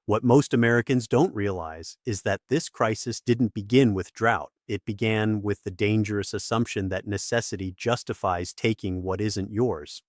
What most Americans don't realize is that this crisis didn't begin with drought. It began with the dangerous assumption that necessity justifies taking what isn't yours.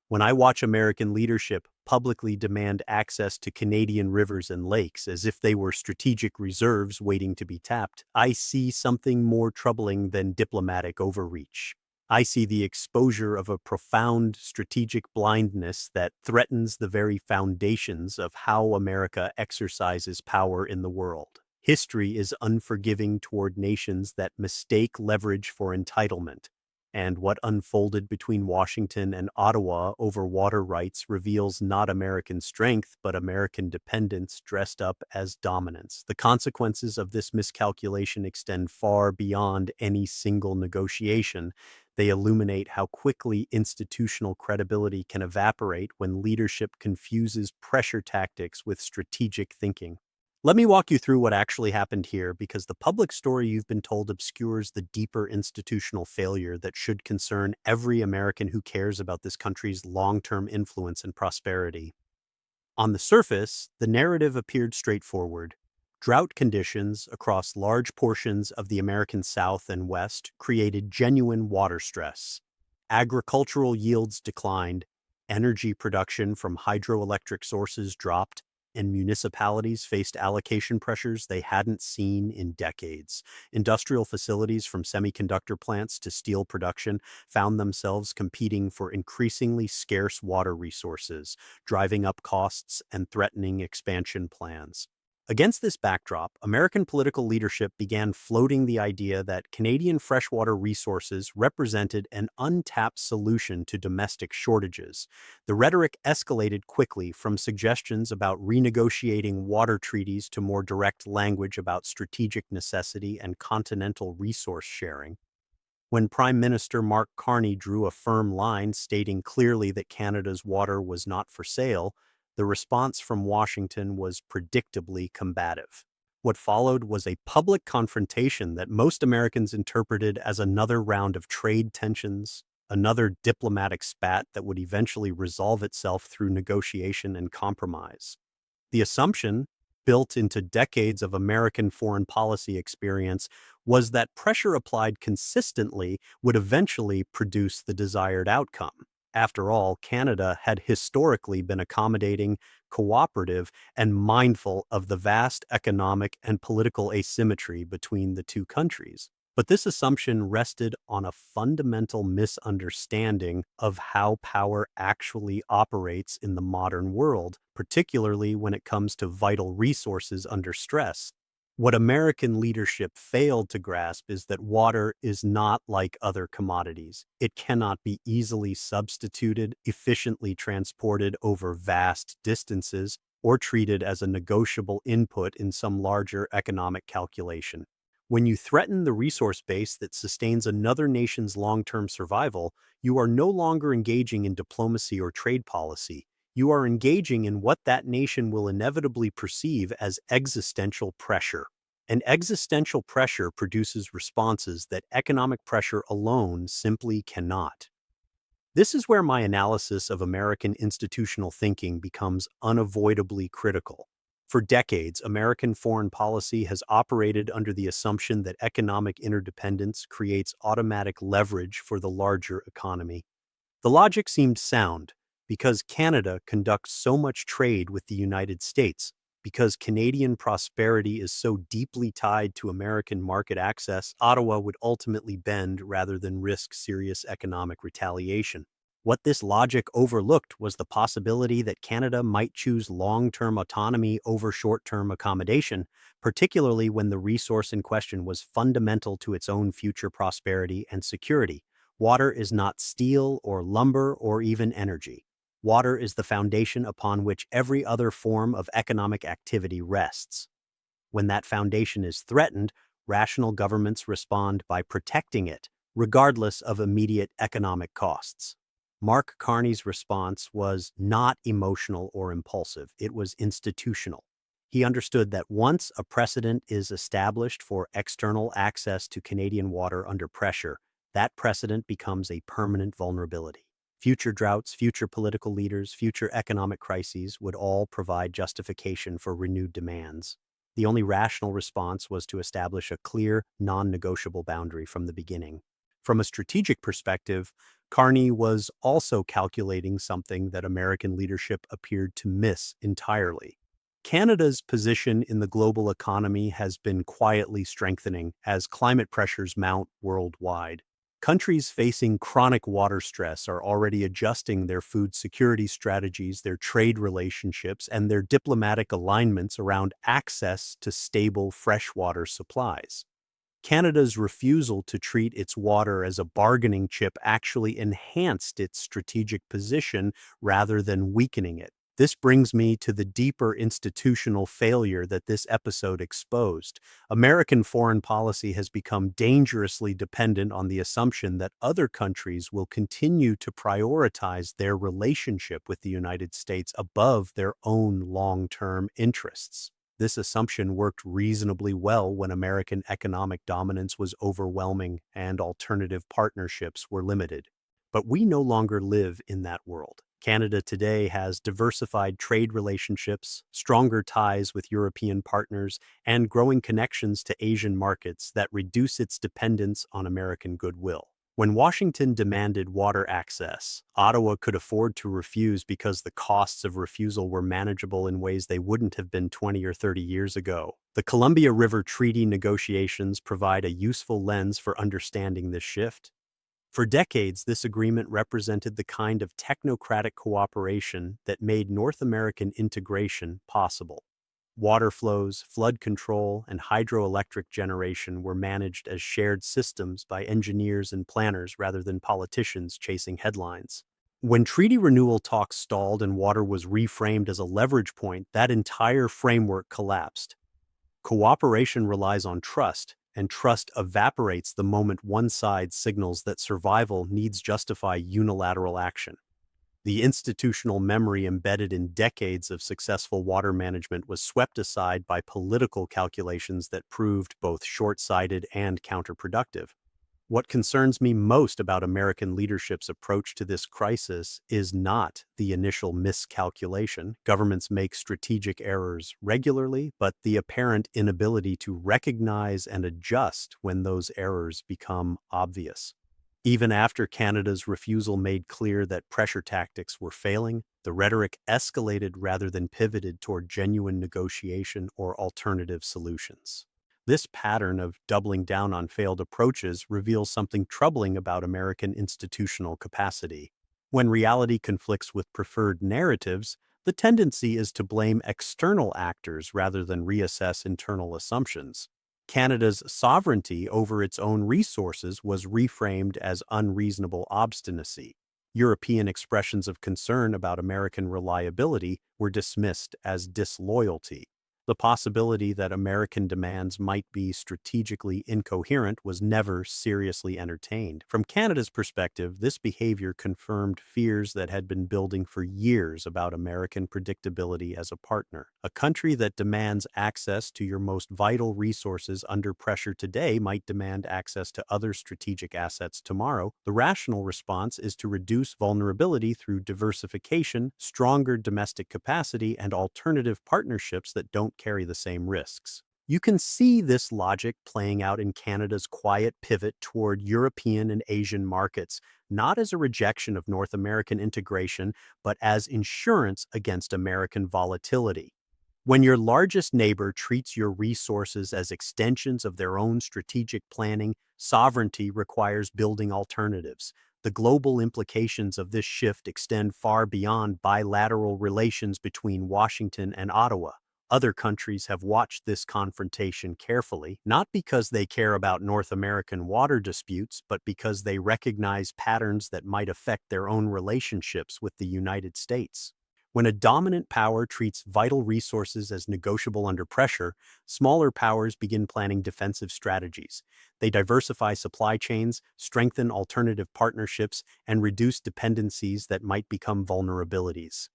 When I watch American leadership publicly demand access to Canadian rivers and lakes as if they were strategic reserves waiting to be tapped, I see something more troubling than diplomatic overreach. I see the exposure of a profound strategic blindness that threatens the very foundations of how America exercises power in the world. History is unforgiving toward nations that mistake leverage for entitlement, and what unfolded between Washington and Ottawa over water rights reveals not American strength, but American dependence dressed up as dominance. The consequences of this miscalculation extend far beyond any single negotiation. They illuminate how quickly institutional credibility can evaporate when leadership confuses pressure tactics with strategic thinking. Let me walk you through what actually happened here, because the public story you've been told obscures the deeper institutional failure that should concern every American who cares about this country's long-term influence and prosperity. On the surface, the narrative appeared straightforward. Drought conditions across large portions of the American South and West created genuine water stress. Agricultural yields declined, energy production from hydroelectric sources dropped, and municipalities faced allocation pressures they hadn't seen in decades. Industrial facilities, from semiconductor plants to steel production, found themselves competing for increasingly scarce water resources, driving up costs and threatening expansion plans. Against this backdrop, American political leadership began floating the idea that Canadian freshwater resources represented an untapped solution to domestic shortages. The rhetoric escalated quickly, from suggestions about renegotiating water treaties to more direct language about strategic necessity and continental resource sharing. When Prime Minister Mark Carney drew a firm line stating clearly that Canada's water was not for sale, the response from Washington was predictably combative. What followed was a public confrontation that most Americans interpreted as another round of trade tensions, another diplomatic spat that would eventually resolve itself through negotiation and compromise. The assumption, built into decades of American foreign policy experience, was that pressure applied consistently would eventually produce the desired outcome. After all, Canada had historically been accommodating, cooperative, and mindful of the vast economic and political asymmetry between the two countries. But this assumption rested on a fundamental misunderstanding of how power actually operates in the modern world, particularly when it comes to vital resources under stress. What American leadership failed to grasp is that water is not like other commodities. It cannot be easily substituted, efficiently transported over vast distances, or treated as a negotiable input in some larger economic calculation. When you threaten the resource base that sustains another nation's long-term survival, you are no longer engaging in diplomacy or trade policy. You are engaging in what that nation will inevitably perceive as existential pressure. And existential pressure produces responses that economic pressure alone simply cannot. This is where my analysis of American institutional thinking becomes unavoidably critical. For decades, American foreign policy has operated under the assumption that economic interdependence creates automatic leverage for the larger economy. The logic seemed sound, because Canada conducts so much trade with the United States, because Canadian prosperity is so deeply tied to American market access, Ottawa would ultimately bend rather than risk serious economic retaliation. What this logic overlooked was the possibility that Canada might choose long-term autonomy over short-term accommodation, particularly when the resource in question was fundamental to its own future prosperity and security. Water is not steel or lumber or even energy. Water is the foundation upon which every other form of economic activity rests. When that foundation is threatened, rational governments respond by protecting it, regardless of immediate economic costs. Mark Carney's response was not emotional or impulsive, it was institutional. He understood that once a precedent is established for external access to Canadian water under pressure, that precedent becomes a permanent vulnerability. Future droughts, future political leaders, future economic crises would all provide justification for renewed demands. The only rational response was to establish a clear, non-negotiable boundary from the beginning. From a strategic perspective, Carney was also calculating something that American leadership appeared to miss entirely. Canada's position in the global economy has been quietly strengthening as climate pressures mount worldwide. Countries facing chronic water stress are already adjusting their food security strategies, their trade relationships, and their diplomatic alignments around access to stable freshwater supplies. Canada's refusal to treat its water as a bargaining chip actually enhanced its strategic position rather than weakening it. This brings me to the deeper institutional failure that this episode exposed. American foreign policy has become dangerously dependent on the assumption that other countries will continue to prioritize their relationship with the United States above their own long-term interests. This assumption worked reasonably well when American economic dominance was overwhelming and alternative partnerships were limited. But we no longer live in that world. Canada today has diversified trade relationships, stronger ties with European partners, and growing connections to Asian markets that reduce its dependence on American goodwill. When Washington demanded water access, Ottawa could afford to refuse because the costs of refusal were manageable in ways they wouldn't have been 20 or 30 years ago. The Columbia River Treaty negotiations provide a useful lens for understanding this shift. For decades, this agreement represented the kind of technocratic cooperation that made North American integration possible. Water flows, flood control, and hydroelectric generation were managed as shared systems by engineers and planners rather than politicians chasing headlines. When treaty renewal talks stalled and water was reframed as a leverage point, that entire framework collapsed. Cooperation relies on trust, and trust evaporates the moment one side signals that survival needs justify unilateral action. The institutional memory embedded in decades of successful water management was swept aside by political calculations that proved both short-sighted and counterproductive. What concerns me most about American leadership's approach to this crisis is not the initial miscalculation. Governments make strategic errors regularly, but the apparent inability to recognize and adjust when those errors become obvious. Even after Canada's refusal made clear that pressure tactics were failing, the rhetoric escalated rather than pivoted toward genuine negotiation or alternative solutions. This pattern of doubling down on failed approaches reveals something troubling about American institutional capacity. When reality conflicts with preferred narratives, the tendency is to blame external actors rather than reassess internal assumptions. Canada's sovereignty over its own resources was reframed as unreasonable obstinacy. European expressions of concern about American reliability were dismissed as disloyalty. The possibility that American demands might be strategically incoherent was never seriously entertained. From Canada's perspective, this behavior confirmed fears that had been building for years about American predictability as a partner. A country that demands access to your most vital resources under pressure today might demand access to other strategic assets tomorrow. The rational response is to reduce vulnerability through diversification, stronger domestic capacity, and alternative partnerships that don't carry the same risks. You can see this logic playing out in Canada's quiet pivot toward European and Asian markets, not as a rejection of North American integration, but as insurance against American volatility. When your largest neighbor treats your resources as extensions of their own strategic planning, sovereignty requires building alternatives. The global implications of this shift extend far beyond bilateral relations between Washington and Ottawa. Other countries have watched this confrontation carefully, not because they care about North American water disputes, but because they recognize patterns that might affect their own relationships with the United States. When a dominant power treats vital resources as negotiable under pressure, smaller powers begin planning defensive strategies. They diversify supply chains, strengthen alternative partnerships, and reduce dependencies that might become vulnerabilities.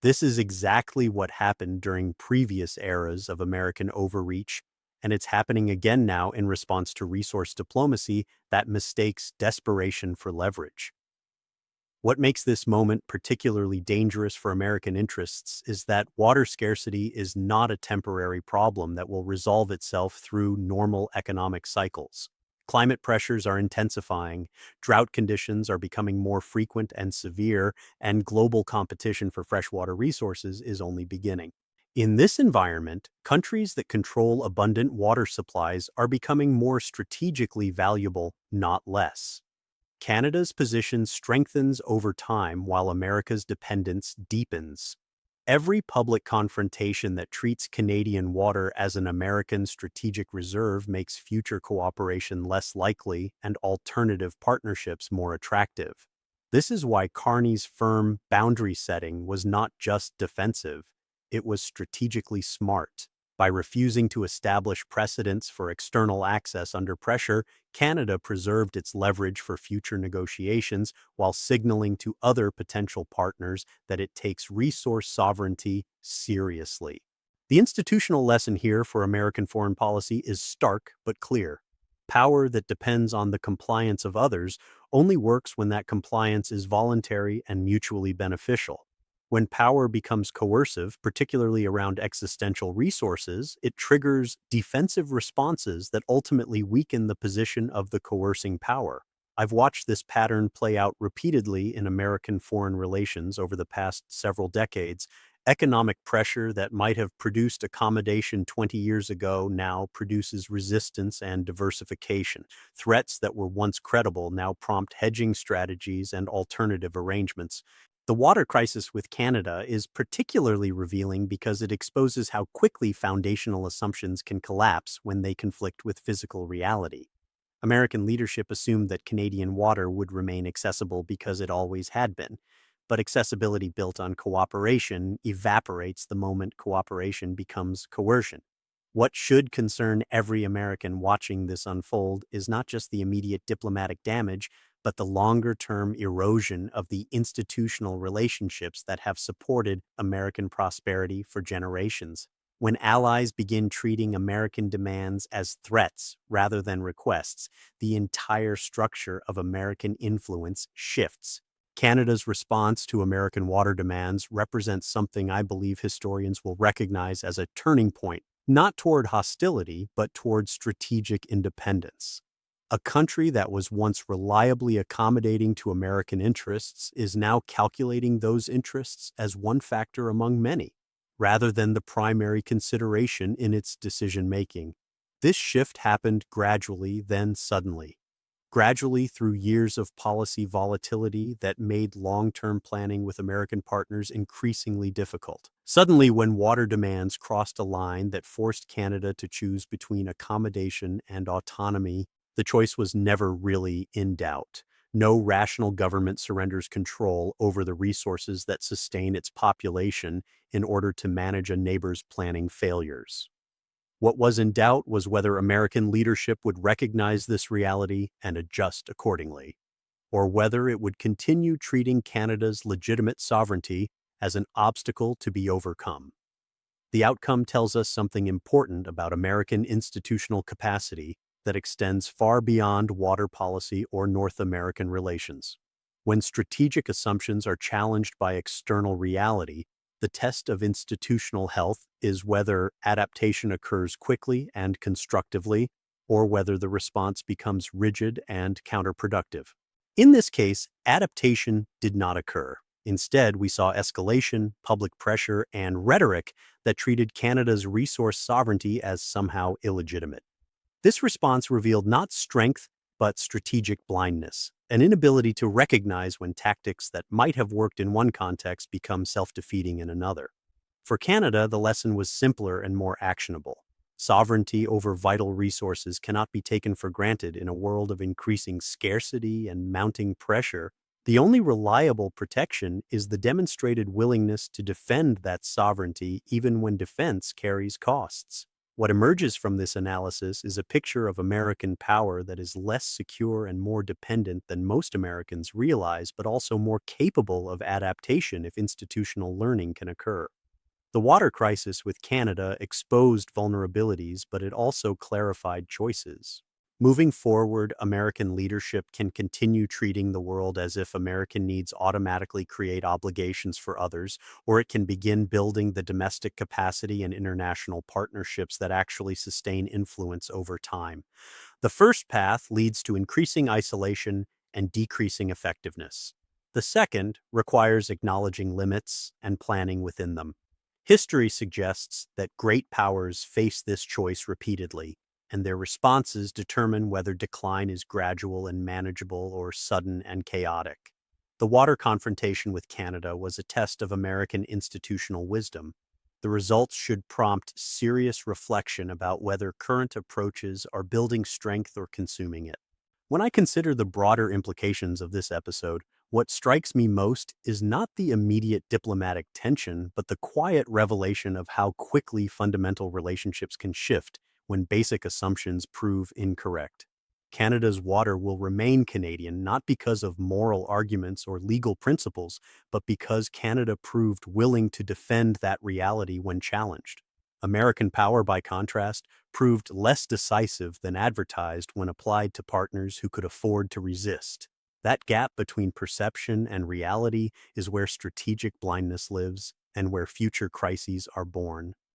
This is exactly what happened during previous eras of American overreach, and it's happening again now in response to resource diplomacy that mistakes desperation for leverage. What makes this moment particularly dangerous for American interests is that water scarcity is not a temporary problem that will resolve itself through normal economic cycles. Climate pressures are intensifying, drought conditions are becoming more frequent and severe, and global competition for freshwater resources is only beginning. In this environment, countries that control abundant water supplies are becoming more strategically valuable, not less. Canada's position strengthens over time while America's dependence deepens. Every public confrontation that treats Canadian water as an American strategic reserve makes future cooperation less likely and alternative partnerships more attractive. This is why Carney's firm boundary setting was not just defensive, it was strategically smart. By refusing to establish precedents for external access under pressure, Canada preserved its leverage for future negotiations while signaling to other potential partners that it takes resource sovereignty seriously. The institutional lesson here for American foreign policy is stark but clear. Power that depends on the compliance of others only works when that compliance is voluntary and mutually beneficial. When power becomes coercive, particularly around existential resources, it triggers defensive responses that ultimately weaken the position of the coercing power. I've watched this pattern play out repeatedly in American foreign relations over the past several decades. Economic pressure that might have produced accommodation 20 years ago now produces resistance and diversification. Threats that were once credible now prompt hedging strategies and alternative arrangements. The water crisis with Canada is particularly revealing because it exposes how quickly foundational assumptions can collapse when they conflict with physical reality. American leadership assumed that Canadian water would remain accessible because it always had been, but accessibility built on cooperation evaporates the moment cooperation becomes coercion. What should concern every American watching this unfold is not just the immediate diplomatic damage, but the longer-term erosion of the institutional relationships that have supported American prosperity for generations. When allies begin treating American demands as threats rather than requests, the entire structure of American influence shifts. Canada's response to American water demands represents something I believe historians will recognize as a turning point, not toward hostility, but toward strategic independence. A country that was once reliably accommodating to American interests is now calculating those interests as one factor among many, rather than the primary consideration in its decision-making. This shift happened gradually, then suddenly. Gradually through years of policy volatility that made long-term planning with American partners increasingly difficult. Suddenly, when water demands crossed a line that forced Canada to choose between accommodation and autonomy, the choice was never really in doubt. No rational government surrenders control over the resources that sustain its population in order to manage a neighbor's planning failures. What was in doubt was whether American leadership would recognize this reality and adjust accordingly, or whether it would continue treating Canada's legitimate sovereignty as an obstacle to be overcome. The outcome tells us something important about American institutional capacity that extends far beyond water policy or North American relations. When strategic assumptions are challenged by external reality, the test of institutional health is whether adaptation occurs quickly and constructively, or whether the response becomes rigid and counterproductive. In this case, adaptation did not occur. Instead, we saw escalation, public pressure, and rhetoric that treated Canada's resource sovereignty as somehow illegitimate. This response revealed not strength, but strategic blindness, an inability to recognize when tactics that might have worked in one context become self-defeating in another. For Canada, the lesson was simpler and more actionable. Sovereignty over vital resources cannot be taken for granted in a world of increasing scarcity and mounting pressure. The only reliable protection is the demonstrated willingness to defend that sovereignty even when defense carries costs. What emerges from this analysis is a picture of American power that is less secure and more dependent than most Americans realize, but also more capable of adaptation if institutional learning can occur. The water crisis with Canada exposed vulnerabilities, but it also clarified choices. Moving forward, American leadership can continue treating the world as if American needs automatically create obligations for others, or it can begin building the domestic capacity and international partnerships that actually sustain influence over time. The first path leads to increasing isolation and decreasing effectiveness. The second requires acknowledging limits and planning within them. History suggests that great powers face this choice repeatedly, and their responses determine whether decline is gradual and manageable or sudden and chaotic. The water confrontation with Canada was a test of American institutional wisdom. The results should prompt serious reflection about whether current approaches are building strength or consuming it. When I consider the broader implications of this episode, what strikes me most is not the immediate diplomatic tension, but the quiet revelation of how quickly fundamental relationships can shift when basic assumptions prove incorrect. Canada's water will remain Canadian not because of moral arguments or legal principles, but because Canada proved willing to defend that reality when challenged. American power, by contrast, proved less decisive than advertised when applied to partners who could afford to resist. That gap between perception and reality is where strategic blindness lives and where future crises are born.